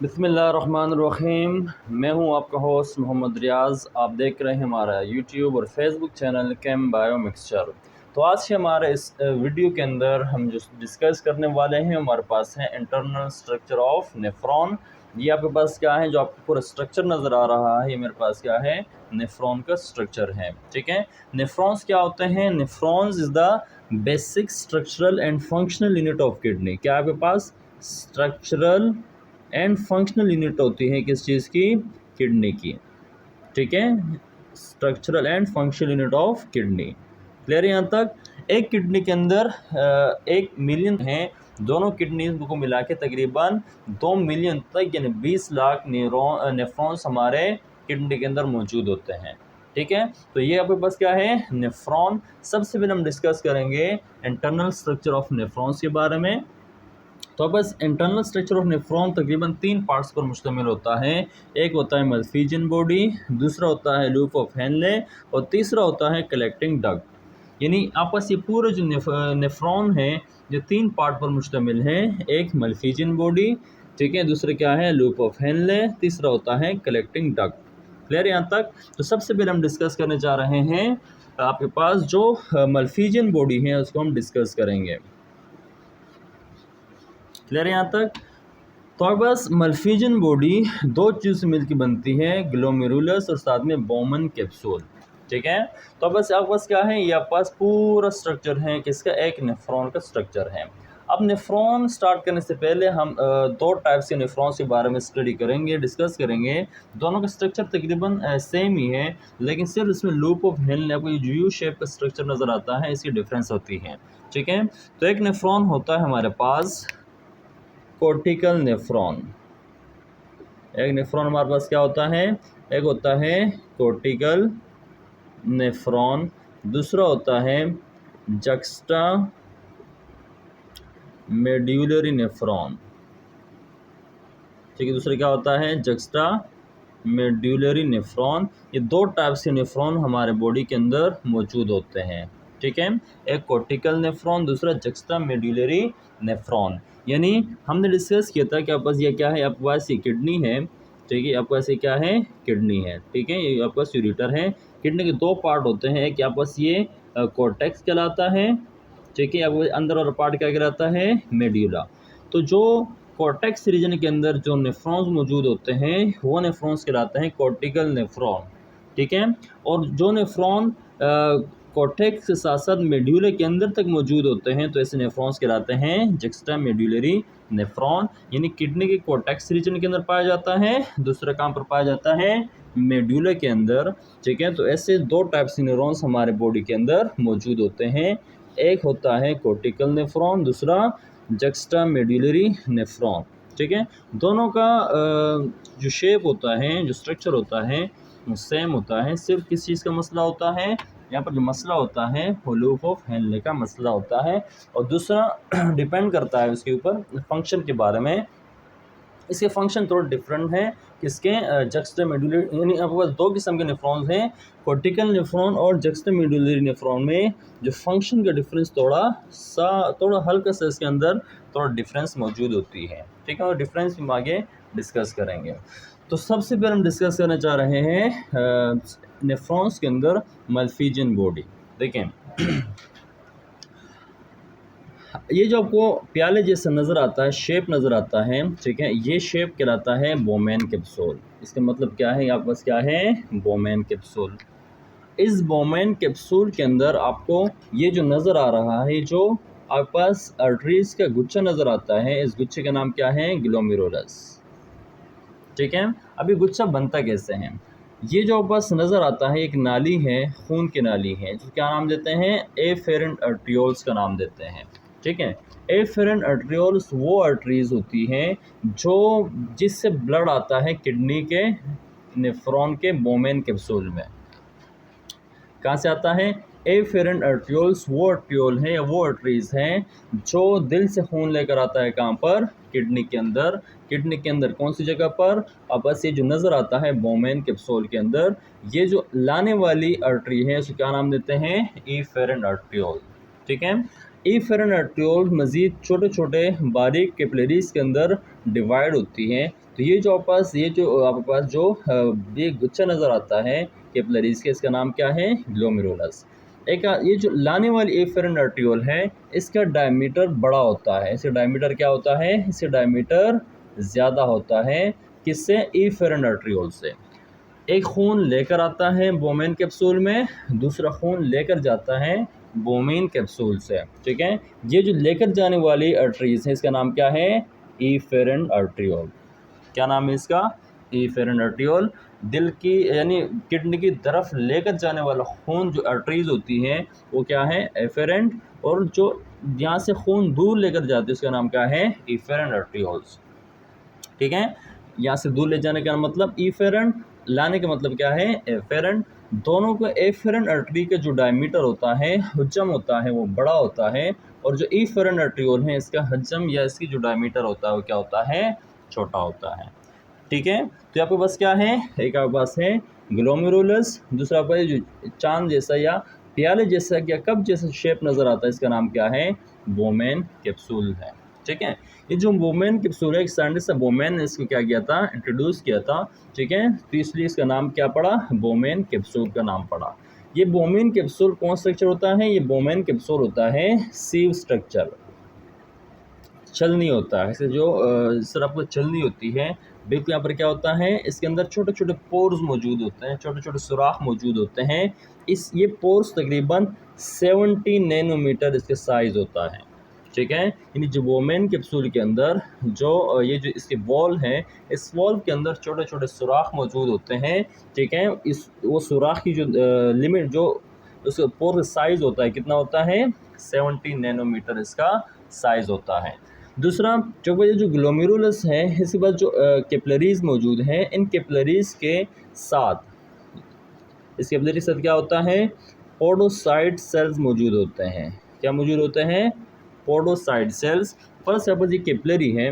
बिस्मिल्लाहिर्रहमानिर्रहीम। मैं हूं आपका होस्ट मोहम्मद रियाज़। आप देख रहे हैं हमारा यूट्यूब और फेसबुक चैनल केम बायो मिक्सचर। तो आज के हमारे इस वीडियो के अंदर हम जो डिस्कस करने वाले हैं, हमारे पास है इंटरनल स्ट्रक्चर ऑफ नेफ्रॉन। ये आपके पास क्या है, जो आपको पूरा स्ट्रक्चर नज़र आ रहा है, ये मेरे पास क्या है, नेफ्रॉन का स्ट्रक्चर है। ठीक है, नेफ्रॉन्स क्या होते हैं? Nephrons is the basic structural and functional unit of kidney. क्या आपके पास स्ट्रक्चरल एंड फंक्शनल यूनिट होती है किस चीज़ की? किडनी की। ठीक है, structural and functional unit of kidney. Clear है यहाँ तक? एक किडनी के अंदर 1 मिलियन हैं, दोनों किडनीज को मिला के तकरीबन 2 मिलियन तक यानी 20 लाख नेफ्रॉन्स हमारे किडनी के अंदर मौजूद होते हैं। ठीक है, तो ये आपके पास क्या है, नेफ्रॉन। सबसे पहले हम डिस्कस करेंगे इंटरनल स्ट्रक्चर ऑफ नेफ्रॉन्स के बारे में। तो बस इंटरनल स्ट्रक्चर ऑफ नेफ्रॉन तकरीबन 3 पार्ट्स पर मुश्तमिल होता है। एक होता है मल्फिजियन बॉडी, दूसरा होता है लूप ऑफ हेनले और तीसरा होता है कलेक्टिंग डक्ट। यानी आपस ये पूरे जो नेफ्रॉन है जो 3 पार्ट पर मुश्तमिल है। एक मल्फिजियन बॉडी, ठीक है, दूसरा क्या है, लूप ऑफ हेनले, तीसरा होता है कलेक्टिंग डक्ट। क्लियर यहाँ तक? तो सबसे पहले हम डिस्कस करने जा रहे हैं आपके पास जो मल्फिजियन बॉडी है उसको हम डिस्कस करेंगे। क्लियर है यहाँ तक? तो बस मल्फिजियन बॉडी 2 चीज़ से मिलकर बनती है, ग्लोमेरुलस और साथ में बोमन कैप्सूल। ठीक है, तो बस आपके पास क्या है, ये आपके पास पूरा स्ट्रक्चर है किसका, एक नेफ्रॉन का स्ट्रक्चर है। अब नेफ्रॉन स्टार्ट करने से पहले हम 2 टाइप्स के नेफ्रॉन्स के बारे में स्टडी करेंगे, डिस्कस करेंगे। दोनों का स्ट्रक्चर तकरीबन सेम ही है, लेकिन सिर्फ इसमें लूप ऑफ हेनले आपको जो यू शेप का स्ट्रक्चर नज़र आता है, इसकी डिफरेंस होती है। ठीक है, तो एक नेफ्रॉन होता है हमारे पास कोर्टिकल नेफ्रॉन। एक नेफ्रॉन हमारे पास क्या होता है, एक होता है कोर्टिकल नेफ्रॉन, दूसरा होता है जक्स्टा मेड्यूलरी नेफ्रॉन। ठीक है, दूसरा क्या होता है, जक्स्टा मेड्यूलरी नेफ्रॉन। ये 2 टाइप्स के नेफ्रॉन हमारे बॉडी के अंदर मौजूद होते हैं। ठीक है, एक कोर्टिकल नेफ्रॉन, दूसरा जक्स्टा मेड्यूलरी नेफ्रॉन। यानी हमने डिस्कस किया था कि आपके पास ये क्या है, आपके पास ये किडनी है। ठीक है, आपके पास ये क्या है, किडनी है। ठीक है, ये आपके पास यूरेटर है। किडनी के 2 पार्ट होते हैं, एक आपके पास ये कोर्टेक्स कहलाता है। ठीक है, आपको अंदर वाला पार्ट क्या कहलाता है, मेड्यूला। तो जो कॉर्टेक्स रीजन के अंदर जो नेफ्रॉन्स मौजूद होते हैं वो नेफ्रॉन्स कहलाते हैं कॉर्टिकल नेफ्रॉन। ठीक है, और जो नेफ्रॉन कॉर्टेक्स के साथ साथ मेड्यूला के अंदर तक मौजूद होते हैं तो ऐसे नेफ्रॉन्स कहलाते हैं जक्स्टा मेड्यूलरी नेफ्रॉन। यानी किडनी के कॉर्टेक्स रीजन के अंदर पाया जाता है, दूसरा कहाँ पर पाया जाता है, मेड्यूला के अंदर। ठीक है, तो ऐसे 2 टाइप्स के न्यूरॉन्स हमारे बॉडी के अंदर मौजूद होते हैं। एक होता है कोर्टिकल नेफ्रॉन, दूसरा जक्स्टा मेड्यूलरी नेफ्रॉन। ठीक है, दोनों का जो शेप होता है, जो स्ट्रक्चर होता है वो सेम होता है। सिर्फ किस चीज़ का मसला होता है, यहाँ पर जो मसला होता है वो लूप ऑफ हेनले का मसला होता है, और दूसरा डिपेंड करता है उसके ऊपर फंक्शन के बारे में। इसके फंक्शन थोड़ा डिफरेंट है किसके, जक्स्टा मेडुलरी। यानी आपके पास 2 किस्म के नेफ्रॉन्स हैं, कोर्टिकल नेफ्रॉन और जक्स्टा मेडुलरी नेफ्रॉन में जो फंक्शन का डिफरेंस थोड़ा हल्का सा इसके अंदर थोड़ा डिफरेंस मौजूद होती है। ठीक है, और डिफरेंस हम आगे डिस्कस करेंगे। तो सबसे पहले हम डिस्कस करना चाह रहे हैं नेफ्रॉन्स के अंदर मल्फिजियन बॉडी। देखें ये जो आपको प्याले जैसा नज़र आता है, शेप नज़र आता है, ठीक है, ये शेप कहलाता है बोमेन कैप्सूल। इसका मतलब क्या है, आपके पास क्या है, बोमेन कैप्सूल। इस बोमेन कैप्सूल के अंदर आपको ये जो नज़र आ रहा है, जो आपके पास आर्टरीज का गुच्छा नज़र आता है, इस गुच्छे का नाम क्या है, ग्लोमेरुलस। ठीक है, अभी गुच्छा बनता कैसे है, ये जो आपके पास नज़र आता है एक नाली है, खून की नाली है, जो क्या नाम देते हैं, एफेरेंट आर्ट्रियोल्स का नाम देते हैं। ठीक है, एफेरेंट आर्ट्रियोल्स वो आर्टरीज होती हैं जो जिससे ब्लड आता है किडनी के नेफ्रॉन के बोमेन कैप्सूल में। कहाँ से आता है, एफेरेंट आर्ट्रियोल्स वो आर्ट्रियोल हैं या वो आर्टरीज हैं जो दिल से खून लेकर आता है, कहाँ पर, किडनी के अंदर। किडनी के अंदर कौन सी जगह पर, अब बस ये जो नज़र आता है बोमेन कैप्सूल के अंदर, ये जो लाने वाली आर्टरी है उसको क्या नाम देते हैं, एफेरेंट आर्ट्रियोल। ठीक है, एफेरेंट आर्ट्रियोल मज़ीद छोटे छोटे बारीक कैपिलरीज के अंदर डिवाइड होती हैं। तो तो ये जो आपके पास जो ये गुच्छा नज़र आता है कैपिलरीज के, इसका नाम क्या है? ग्लोमेरुलस। एक ये जो लाने वाली एफेरेंट आर्टियोल है, इसका डायमीटर बड़ा होता है। इसका डायमीटर क्या होता है? इसका डायमीटर ज़्यादा होता है। किससे? एफेरेंट आर्टियोल से। एक खून लेकर आता है बोमेन कैप्सूल में, दूसरा खून लेकर जाता है बोमेन कैप्सूल से, ठीक है। ये जो लेकर जाने वाली आर्टरीज है, इसका नाम क्या है? Efferent arteriole. क्या नाम है इसका? Efferent arteriole. दिल की यानी किडनी की तरफ लेकर जाने वाला खून जो आर्टरीज होती हैं वो क्या है? एफेरेंट। और जो यहाँ से खून दूर लेकर जाते हैं उसका नाम क्या है? एफेरेंट आर्टियोल्स, ठीक है। यहाँ से दूर ले जाने का मतलब एफेरेंट, लाने का मतलब क्या है? एफेरेंट। दोनों को एफेरेंट आर्टरी का जो डायमीटर होता है, हजम होता है, वो बड़ा होता है। और जो एफेरेंट आर्टियोल है, इसका हजम या इसकी जो डायमीटर होता है वो क्या होता है? छोटा होता है, ठीक है। तो आपके पास क्या है? एक आपके पास है ग्लोमेरुलस, दूसरा आपका जो चांद जैसा या प्याले जैसा या कप जैसा शेप नज़र आता है, इसका नाम क्या है? बोमेन कैप्सूल है, ठीक है। ये जो बोमेन कैप्सूल है, एक साइंटिस्ट बोमेन ने इसको क्या किया था? इंट्रोड्यूस किया था, ठीक है। तो इसलिए इसका नाम क्या पड़ा? बोमेन कैप्सूल का नाम पड़ा। ये बोमेन कैप्सूल कौन स्ट्रक्चर होता है? ये बोमेन कैप्सूल होता है सीव स्ट्रक्चर, छलनी होता है। ऐसे जो सर आपको छलनी होती है, बिल्कुल यहाँ पर क्या होता है? इसके अंदर छोटे छोटे पोर्स मौजूद होते हैं, छोटे छोटे सुराख मौजूद होते हैं। ये पोर्स तकरीबन 70 नैनोमीटर इसके साइज़ होता है, ठीक है। यानी जो बोमेन कैप्सूल के अंदर जो ये जो इसके वॉल है, इस वॉल के अंदर छोटे छोटे सुराख मौजूद होते हैं, ठीक है। वो सुराख की जो लिमिट जो उसका पोर साइज़ होता है, कितना होता है? 70 नैनोमीटर इसका साइज़ होता है। दूसरा जो ग्लोमेरुलस है, इसके बाद जो कैपिलरीज मौजूद हैं, इन कैपिलरीज के साथ इस कैपिलरी के साथ क्या होता है? पोडोसाइट सेल्स मौजूद होते हैं। क्या मौजूद होते हैं? Podocyte cells. फर्स्ट आपस ये कैपिलरी है,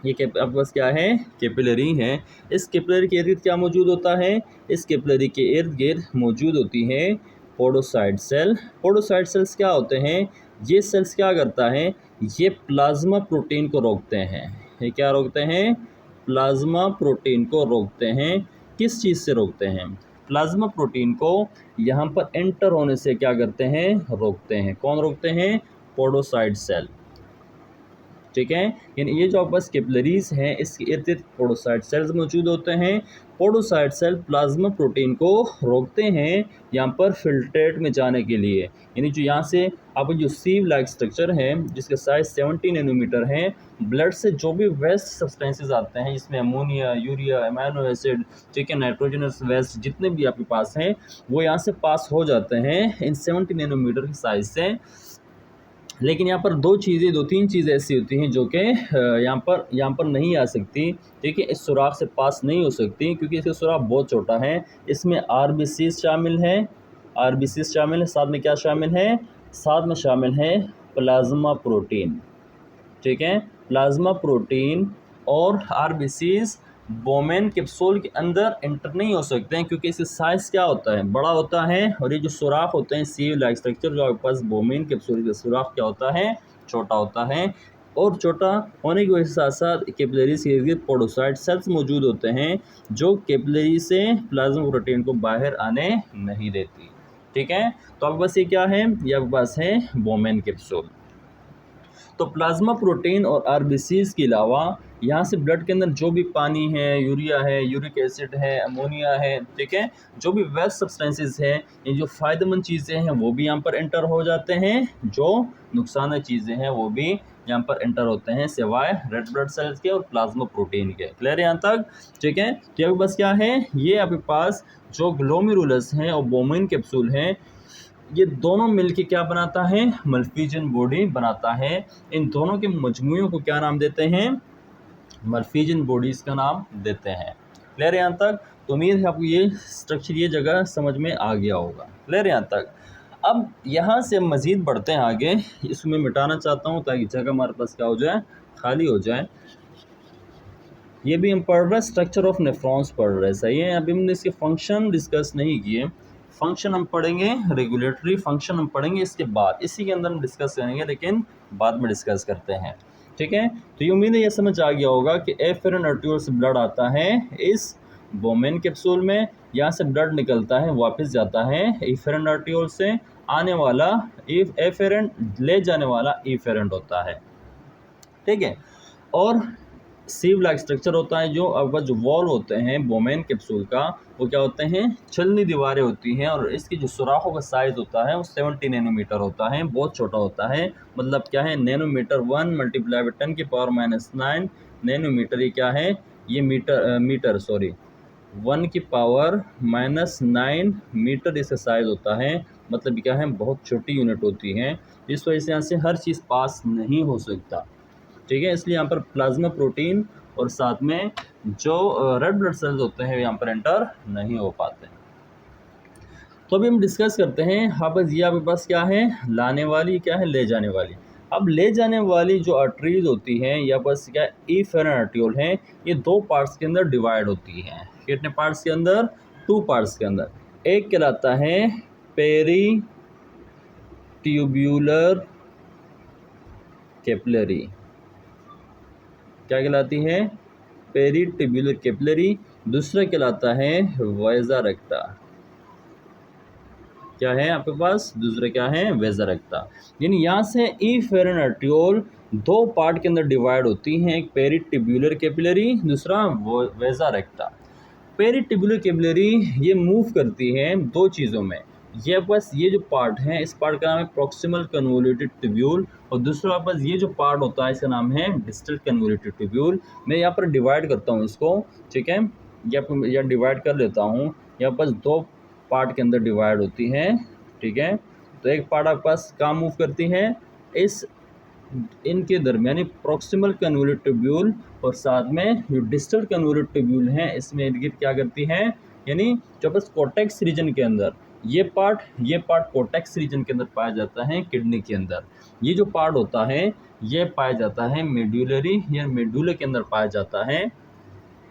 ये आपके पास क्या है? कैपिलरी है। इस कैपिलरी के इर्द गिर्द क्या मौजूद होता है? इस कैपिलरी के इर्द गिर्द मौजूद होती है पोडोसाइट सेल। पोडोसाइट सेल्स क्या होते हैं? ये सेल्स क्या करता है? ये प्लाज्मा प्रोटीन को रोकते हैं। ये क्या रोकते हैं? प्लाज्मा प्रोटीन को रोकते हैं। किस चीज़ से रोकते हैं? प्लाज्मा प्रोटीन को यहाँ पर एंटर होने से क्या करते हैं? रोकते हैं। कौन रोकते हैं? पोडोसाइट सेल, ठीक है। यानी ये जो आपके पास कैपिलरीज हैं, इसके इर्द गिर्द पोडोसाइट सेल्स मौजूद होते हैं। पोडोसाइट सेल प्लाज्मा प्रोटीन को रोकते हैं यहाँ पर फिल्ट्रेट में जाने के लिए। यानी जो यहाँ से आपका जो सीव लाइक स्ट्रक्चर है, जिसका साइज 70 नैनोमीटर है, ब्लड से जो भी वेस्ट सब्सटेंसेस आते हैं, जिसमें अमोनिया, यूरिया, अमाइनो एसिड, ठीक है, नाइट्रोजनस वेस्ट जितने भी आपके पास हैं, वो यहाँ से पास हो जाते हैं इन 70 नैनोमीटर के साइज से। लेकिन यहाँ पर दो तीन चीज़ें ऐसी होती हैं जो कि यहाँ पर नहीं आ सकती, ठीक है, इस सुराख से पास नहीं हो सकती, क्योंकि इसका सुराख बहुत छोटा है। इसमें आरबीसी शामिल है, आरबीसी शामिल है, साथ में क्या शामिल है? साथ में शामिल है प्लाज्मा प्रोटीन, ठीक है। प्लाज्मा प्रोटीन और आरबीसीज बोमेन कैप्सूल के अंदर इंटर नहीं हो सकते हैं, क्योंकि इसका साइज़ क्या होता है? बड़ा होता है। और ये जो सुराख होते हैं सीव लाइक स्ट्रक्चर, जो आपके पास बोमेन कैप्सूल का सुराख क्या होता है? छोटा होता है। और छोटा होने की वजह से साथ साथ कैपिलरीज के इर्द पोडोसाइट सेल्स मौजूद होते हैं, जो कैपिलरी से प्लाज्मा प्रोटीन को बाहर आने नहीं देती, ठीक है। तो आपके पास ये क्या है? ये आपके पास है बोमेन कैप्सूल। तो प्लाज्मा प्रोटीन और आरबीसीज के अलावा यहाँ से ब्लड के अंदर जो भी पानी है, यूरिया है, यूरिक एसिड है, अमोनिया है, ठीक है, जो भी वेस्ट सब्सटेंसेस हैं, ये जो फ़ायदेमंद चीज़ें हैं वो भी यहाँ पर एंटर हो जाते हैं, जो नुकसानदेह चीज़ें हैं वो भी यहाँ पर एंटर होते हैं, सिवाय रेड ब्लड सेल्स के और प्लाज्मा प्रोटीन के। क्लियर है यहाँ तक? ठीक है। तो आपके पास क्या है? ये आपके पास जो ग्लोमेरुलस हैं और बोमेन कैप्सूल हैं, ये दोनों मिलके क्या बनाता है? मल्फिजन बॉडी बनाता है। इन दोनों के मजमूए को क्या नाम देते हैं? मल्फिजन बॉडीज़ का नाम देते हैं। क्लियर है यहाँ तक? तो उम्मीद है आपको ये स्ट्रक्चर, ये जगह समझ में आ गया होगा। क्लियर है यहाँ तक? अब यहाँ से मज़ीद बढ़ते हैं आगे। इसमें मिटाना चाहता हूँ ताकि जगह हमारे पास क्या हो जाए? खाली हो जाए। ये भी हम पढ़ रहे हैं, स्ट्रक्चर ऑफ नेफ्रॉन्स पढ़ रहे हैं, सही है। अभी हमने इसके फंक्शन डिस्कस नहीं किए। फंक्शन हम पढ़ेंगे, रेगुलेटरी फंक्शन हम पढ़ेंगे इसके बाद, इसी के अंदर हम डिस्कस करेंगे, लेकिन बाद में डिस्कस करते हैं, ठीक है। तो ये उम्मीद है ये समझ आ गया होगा कि एफेरेंट आर्ट्रियोल से ब्लड आता है इस बोमेन कैप्सूल में, यहाँ से ब्लड निकलता है वापस जाता है एफेरेंट आर्ट्रियोल से, आने वाला एफेरेंट ले जाने वाला एफेरेंट होता है, ठीक है। और सीव लाइक स्ट्रक्चर होता है जो आपका जो वॉल होते हैं बोमेन कैप्सूल का, वो क्या होते हैं, छलनी दीवारें होती हैं, और इसकी जो सुराखों का साइज़ होता है वो 70 नैनोमीटर होता है, बहुत छोटा होता है। मतलब क्या है, नैनोमीटर 1 मल्टीप्लाई बाई 10⁻⁹ नैनोमीटर, ये क्या है, ये मीटर 1 की पावर -9 मीटर इसका साइज़ होता है। मतलब क्या है, बहुत छोटी यूनिट होती है, इस वजह से यहाँ से हर चीज़ पास नहीं हो सकता, ठीक है। इसलिए यहाँ पर प्लाज्मा प्रोटीन और साथ में जो रेड ब्लड सेल्स होते हैं यहाँ पर एंटर नहीं हो पाते। तो अभी हम डिस्कस करते हैं, हाँ बस ये आपके पास क्या है, लाने वाली, क्या है, ले जाने वाली। अब ले जाने वाली जो आर्टरीज होती हैं या बस क्या एफेरेंट आर्ट्रियोल हैं, ये 2 पार्ट्स के अंदर डिवाइड होती हैं। कितने पार्ट्स के अंदर, 2 पार्ट्स के अंदर। एक कहलाता है पेरी ट्यूब्यूलर कैपिलरी, क्या कहलाती है, पेरी ट्यूब्यूलर कैपिलरी। दूसरा कहलाता है वेजा रेक्टा, क्या है आपके पास, दूसरा क्या है, वेजा रेक्टा। यानी यहाँ से एफेरेंट आर्ट्रियोल 2 पार्ट के अंदर डिवाइड होती हैं, एक पेरी ट्यूब्यूलर कैपिलरी, दूसरा वेजा रेक्टा। पेरी ट्यूब्यूलर कैपिलरी ये मूव करती है 2 चीज़ों में, ये बस ये जो पार्ट है, इस पार्ट का नाम है प्रॉक्सिमल कन्वोल्यूटेड ट्यूब्यूल, और दूसरा बस ये जो पार्ट होता है इसका नाम है डिस्टल कन्वोल्यूटेड ट्यूब्यूल। मैं यहाँ पर डिवाइड करता हूँ इसको, ठीक है, या डिवाइड कर लेता हूँ। यहाँ बस 2 पार्ट के अंदर डिवाइड होती हैं, ठीक है। तो एक पार्ट आपके पास काम मूव करती है इस इनके दरमियानी प्रॉक्सिमल कन्वोल्यूटेड ट्यूब्यूल, और साथ में जो डिस्टल कन्वोल्यूटेड ट्यूब्यूल हैं इसमें इर्द गिर्द क्या करती हैं, यानी जो बस कोर्टेक्स रीजन के अंदर ये पार्ट कोर्टेक्स रीजन के अंदर पाया जाता है किडनी के अंदर। ये जो पार्ट होता है ये पाया जाता है मेड्यूलरी या मेडुला के अंदर पाया जाता है।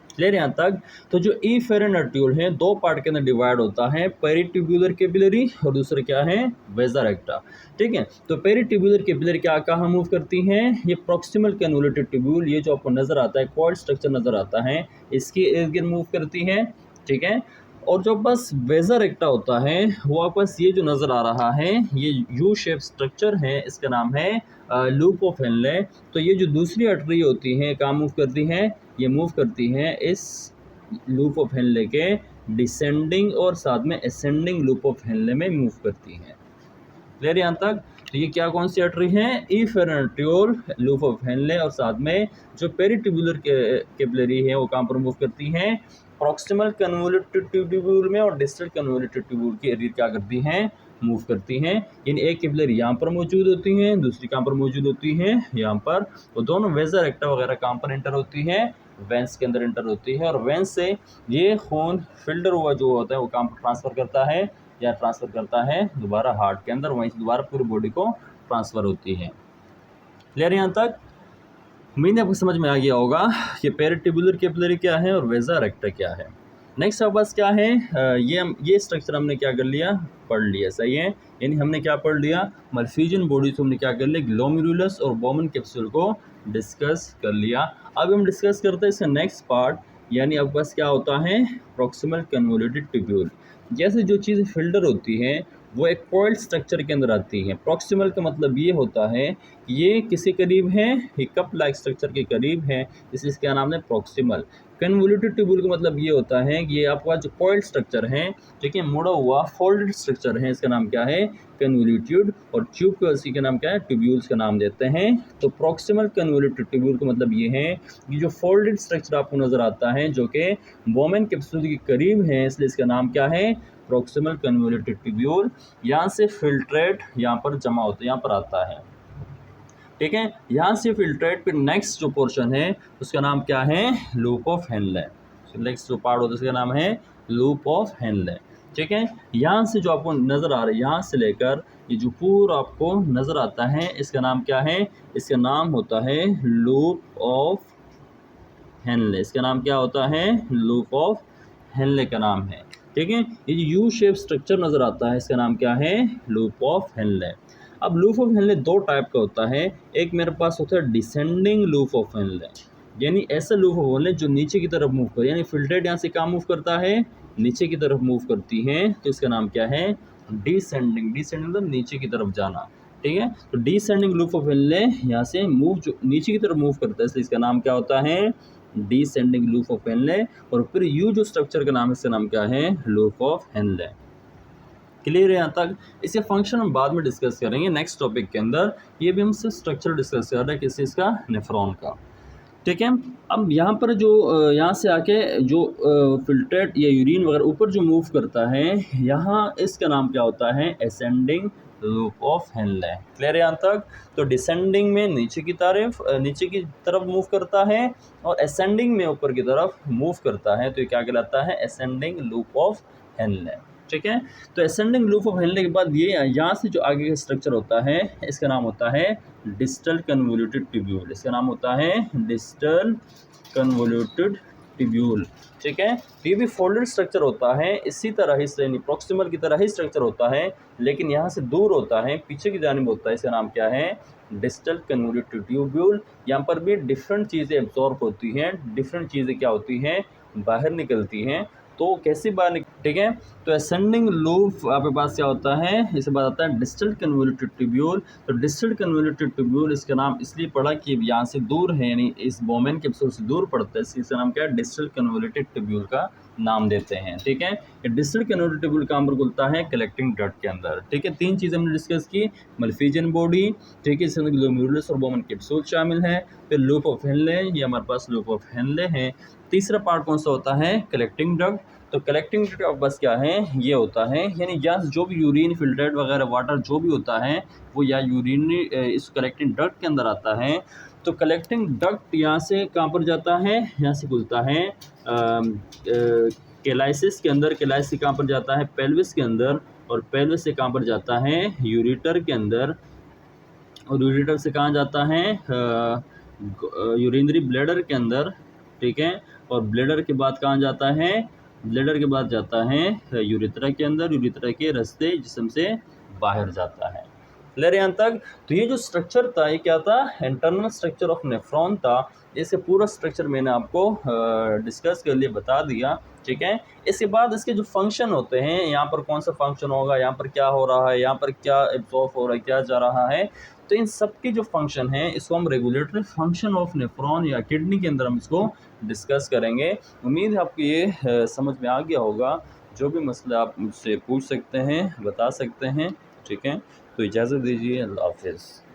क्लियर यहाँ तक। तो जो एफेरेंट आर्ट्रियोल है 2 पार्ट के अंदर डिवाइड होता है, पेरीट्यूब्यूलर कैपिलरी और दूसरा क्या है, वेजा रेक्टा, ठीक है। तो पेरीट्यूब्यूलर कैपिलरी क्या कहाँ मूव करती हैं, ये प्रॉक्सिमल कन्वोल्यूटेड ट्यूब्यूल, ये जो आपको नजर आता है कॉइल स्ट्रक्चर नजर आता है, इसके इर्द गिर्द मूव करती है, ठीक है। और जो बस वेजा रेक्टा होता है वो आपको बस ये जो नज़र आ रहा है, ये यू शेप स्ट्रक्चर है, इसका नाम है लूप ऑफ हेनले। तो ये जो दूसरी आर्टरी होती है कहाँ मूव करती हैं, ये मूव करती हैं इस लूप ऑफ हेनले के डिसेंडिंग और साथ में असेंडिंग लूप ऑफ हेनले में मूव करती हैं। क्लियर यहाँ तक। तो ये क्या कौन सी आर्टरी है, efferent arteriole, loop of Henle, और साथ में जो पेरीट्यूब्यूलर कैपिलरी है वो कहाँ पर मूव करती हैं, प्रॉक्सिमल कन्वोल्यूटेड ट्यूब्यूल में, और डिस्टल कन्वोल्यूटेड ट्यूब्यूल के इर्द क्या करती हैं, मूव करती हैं। यानी एक कैपिलरी यहाँ पर मौजूद होती हैं, दूसरी कहाँ पर मौजूद होती है, यहाँ पर। तो दोनों वेजा रेक्टा वगैरह कहाँ पर एंटर होती है, वेंस के अंदर एंटर होती है, और वेंस से ये खून फिल्टर हुआ जो होता है वो कहाँ पर ट्रांसफ़र करता है, या ट्रांसफ़र करता है दोबारा हार्ट के अंदर, वहीं से दोबारा पूरी बॉडी को ट्रांसफ़र होती है। क्लियर यहाँ तक। उम्मीद आपको समझ में आ गया होगा कि पेरीट्यूब्यूलर कैपिलरी क्या है और वेजा रेक्टा क्या है। नेक्स्ट हमारे पास क्या है, ये स्ट्रक्चर हमने क्या कर लिया, पढ़ लिया, सही है। यानी हमने क्या पढ़ लिया, मल्फिजियन बॉडी से हमने क्या कर लिया, ग्लोमेरुलस और बोमेन कैप्सूल को डिस्कस कर लिया। अब हम डिस्कस करते हैं इसका नेक्स्ट पार्ट, यानी आपके पास क्या होता है, प्रॉक्सिमल कन्वोल्यूटेड ट्यूब्यूल। जैसे जो चीज़ फिल्टर होती हैं वो एक कॉइल्ड स्ट्रक्चर के अंदर आती है। प्रॉक्सिमल का मतलब ये होता है ये किसी करीब है, ये कप लाइक स्ट्रक्चर के करीब है, इसलिए इसका नाम है प्रॉक्सिमल। कन्वोल्यूटेड ट्यूब्यूल का मतलब ये होता है कि ये आपका जो कॉइल्ड स्ट्रक्चर है, ठीक है, मुड़ा हुआ फोल्डेड स्ट्रक्चर है, इसका नाम क्या है, कन्वोल्यूटेड, और ट्यूब को इसी का नाम क्या है, ट्यूब्यूल्स का नाम देते हैं। तो प्रॉक्सिमल कन्वोल्यूटेड ट्यूब्यूल का मतलब ये है कि जो फोल्डेड स्ट्रक्चर आपको नजर आता है जो कि बोमेन कैप्सूल के करीब है, इसलिए इसका नाम क्या है, प्रॉक्सिमल कन्वोल्यूटेड ट्यूब्यूल। यहाँ से फिल्ट्रेट यहाँ पर जमा होता है, यहाँ पर आता है, ठीक है। यहाँ से फिल्ट्रेट फिर नेक्स्ट जो पोर्शन है उसका नाम क्या है, लूप ऑफ हेनले। नेक्स्ट जो पार्ट होता है उसका नाम है लूप ऑफ हेनले, ठीक है। यहाँ से जो आपको नज़र आ रहा है, यहाँ से लेकर ये जो पूरा आपको नज़र आता है इसका नाम क्या है, इसका नाम होता है लूप ऑफ हेनले। इसका नाम क्या होता है, लूप ऑफ हेनले का नाम है, ठीक है। ये जो यू शेप स्ट्रक्चर नज़र आता है इसका नाम क्या है, लूप ऑफ हेनले। अब लूप ऑफ हेनले दो टाइप का होता है, एक मेरे पास होता है डिसेंडिंग लूप ऑफ हेनले, यानी ऐसा लूप ऑफ हेनले जो नीचे की तरफ मूव करे, यानी फिल्ट्रेट यहाँ से कहाँ मूव करता है, नीचे की तरफ मूव करती है, तो इसका नाम क्या है, डिसेंडिंग। डिसेंडिंग मतलब नीचे की तरफ जाना, ठीक है। तो डिसेंडिंग लूप ऑफ हेनले यहाँ से मूव जो नीचे की तरफ मूव करता है, इसलिए इसका नाम क्या होता है, डिसेंडिंग लूप ऑफ हेनले। और फिर यू जो स्ट्रक्चर का नाम है, इसका नाम क्या है, लूप ऑफ हेनले। क्लियर है यहाँ तक। इसके फंक्शन हम बाद में डिस्कस करेंगे नेक्स्ट टॉपिक के अंदर। ये भी हम सिर्फ स्ट्रक्चर डिस्कस कर रहे हैं किस चीज़ का, नेफ्रॉन का, ठीक है। अब यहाँ पर जो यहाँ से आके जो फिल्ट्रेट या यूरिन वगैरह ऊपर जो मूव करता है, यहाँ इसका नाम क्या होता है, ascending loop of Henle. Clear है यहाँ तक। तो डिसेंडिंग में नीचे की तरफ मूव करता है, और असेंडिंग में ऊपर की तरफ मूव करता है, तो ये क्या कहलाता है, असेंडिंग लूप ऑफ हेनले, ठीक है। तो असेंडिंग लूप ऑफ हेनले के बाद ये यहाँ से जो आगे का स्ट्रक्चर होता है, इसका नाम होता है डिस्टल कन्वोल्यूटेड ट्यूब्यूल। इसका नाम होता है डिस्टल कन्वोल्यूटेड ट्यूब्यूल, ठीक है। ये भी फोल्डेड स्ट्रक्चर होता है, इसी तरह ही प्रॉक्सिमल की तरह ही स्ट्रक्चर होता है, लेकिन यहाँ से दूर होता है, पीछे की जानिब होता है। इसका नाम क्या है, डिस्टल कन्वोल्यूटेड ट्यूब्यूल। यहाँ पर भी डिफरेंट चीज़ें एब्जॉर्ब होती हैं, डिफरेंट चीज़ें क्या होती हैं, बाहर निकलती हैं। तो कैसी बात, ठीक है। तो असेंडिंग लूप आपके पास क्या होता है, इसके बाद आता है डिस्टल कन्वोल्यूटेड ट्यूब्यूल। तो डिस्टल कन्वोल्यूटेड ट्यूब्यूल इसका नाम इसलिए पड़ा कि यहाँ से दूर है, यानी इस बोमेन कैप्सूल से दूर पड़ता है, इसका नाम क्या है, डिस्टल कन्वोल्यूटेड ट्यूब्यूल का नाम देते हैं, ठीक है। ये डिस्टल कन्वोल्यूटेड ट्यूब्यूल कहाँ पर खुलता है, कलेक्टिंग डक्ट के अंदर, ठीक है। तीन चीज़ें हमने डिस्कस की, मल्फिजियन बॉडी, ठीक है, इसके अंदर ग्लोमेरुलस और बोमेन कैप्सूल शामिल है, फिर लूप ऑफ हेनले, ये हमारे पास लूप ऑफ हेनले है। तीसरा पार्ट कौन सा होता है, कलेक्टिंग डक्ट। तो कलेक्टिंग डक्ट का बस क्या है, ये होता है, यानी यहाँ जो भी यूरिन फिल्ट्रेट वगैरह वाटर जो भी होता है, वो या यूरिन इस कलेक्टिंग डक्ट के अंदर आता है। तो कलेक्टिंग डक्ट यहाँ से कहाँ पर जाता है, यहाँ से खुलता है कैलाइसिस के अंदर। कैलाइसिस कहाँ पर जाता है, पेल्विस के अंदर, और पेल्विस से कहाँ पर जाता है, यूरेटर के अंदर, और यूरेटर से कहाँ जाता है, यूरिनरी ब्लैडर के अंदर, ठीक है। और ब्लैडर के बाद कहाँ जाता है, ब्लैडर के बाद जाता है यूरेथ्रा के अंदर, यूरेथ्रा के रास्ते जिस्म से बाहर जाता है। क्लियर यहाँ तक। तो ये जो स्ट्रक्चर था, ये क्या था, इंटरनल स्ट्रक्चर ऑफ नेफ्रॉन था। इससे पूरा स्ट्रक्चर मैंने आपको डिस्कस कर लिया, बता दिया, ठीक है। इसके बाद इसके जो फंक्शन होते हैं, यहाँ पर कौन सा फंक्शन होगा, यहाँ पर क्या हो रहा है, यहाँ पर क्या एब्जॉर्ब हो रहा है, क्या जा रहा है, तो इन सब के जो फंक्शन हैं, इसको हम रेगुलेटरी फंक्शन ऑफ नेफ्रॉन या किडनी के अंदर हम इसको डिस्कस करेंगे। उम्मीद है आपको ये समझ में आ गया होगा। जो भी मसला आप मुझसे पूछ सकते हैं, बता सकते हैं, ठीक है। तो इजाज़त दीजिए, अल्लाह हाफ़िज़।